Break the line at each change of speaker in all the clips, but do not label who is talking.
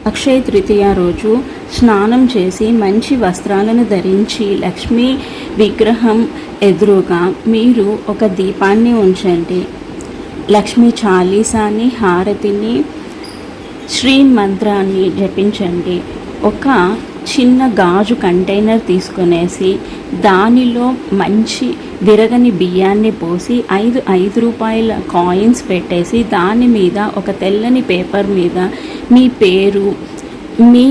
అక్షయ తృతీయ రోజు స్నానం చేసి మంచి వస్త్రాలను ధరించి లక్ష్మీ విగ్రహం ఎదురుగా మీరు ఒక దీపాన్ని ఉంచండి. లక్ష్మీ చాలీసాని, హారతిని, శ్రీ మంత్రాన్ని జపించండి. ఒక చిన్న గాజు కంటైనర్ తీసుకునేసి దానిలో మంచి విరగని బియ్యాన్ని పోసి 5 రూపాయల కాయిన్స్ పెట్టేసి దాని మీద ఒక తెల్లని పేపర్ మీద మీ పేరు, మీ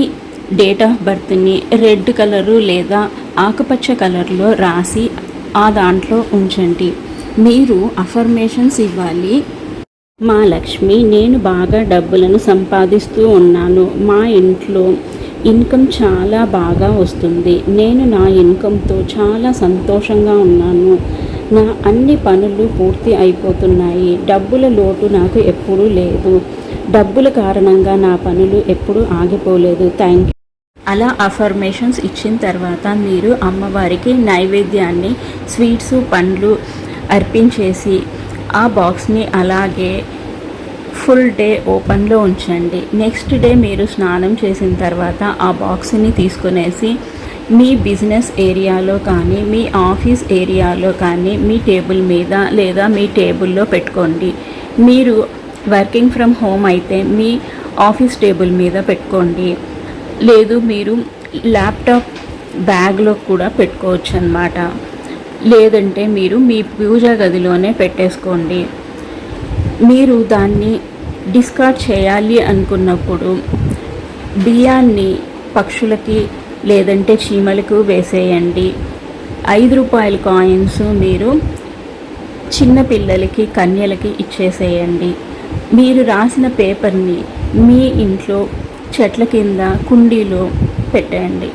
డేట్ ఆఫ్ బర్త్ని రెడ్ కలరు లేదా ఆకుపచ్చ కలర్లో రాసి ఆ దాంట్లో ఉంచండి. మీరు అఫర్మేషన్స్ ఇవ్వాలి. మా లక్ష్మి, నేను బాగా డబ్బులను సంపాదిస్తూ ఉన్నాను. మా ఇంట్లో ఇన్కమ్ చాలా బాగా వస్తుంది. నేను నా ఇన్కమ్తో చాలా సంతోషంగా ఉన్నాను. నా అన్ని పనులు పూర్తి అయిపోతున్నాయి. డబ్బుల లోటు నాకు ఎప్పుడూ లేదు. డబ్బుల కారణంగా నా పనులు ఎప్పుడూ ఆగిపోలేదు. Thank you. అలా అఫర్మేషన్స్ ఇచ్చిన తర్వాత మీరు అమ్మవారికి నైవేద్యాన్ని, స్వీట్స్, పండ్లు అర్పించేసి ఆ బాక్స్ని అలాగే ఫుల్ డే ఓపెన్లో ఉంచండి. నెక్స్ట్ డే మీరు స్నానం చేసిన తర్వాత ఆ బాక్స్ని తీసుకునేసి మీ బిజినెస్ ఏరియాలో కానీ, మీ ఆఫీస్ ఏరియాలో కానీ, మీ టేబుల్ మీద లేదా మీ టేబుల్లో పెట్టుకోండి. మీరు వర్కింగ్ ఫ్రమ్ హోమ్ అయితే మీ ఆఫీస్ టేబుల్ మీద పెట్టుకోండి. లేదు మీరు ల్యాప్టాప్ బ్యాగ్లో కూడా పెట్టుకోవచ్చు అన్నమాట. లేదంటే మీరు మీ పూజా గదిలోనే పెట్టేసుకోండి. మీరు దాన్ని డిస్కార్డ్ చేయాలి అనుకున్నప్పుడు బియ్యాన్ని పక్షులకి లేదంటే చీమలకు వేసేయండి. 5 రూపాయల కాయిన్స్ మీరు చిన్నపిల్లలకి, కన్యలకి ఇచ్చేసేయండి. మీరు రాసిన పేపర్ని మీ ఇంట్లో చెట్ల కింద కుండీలో పెట్టండి.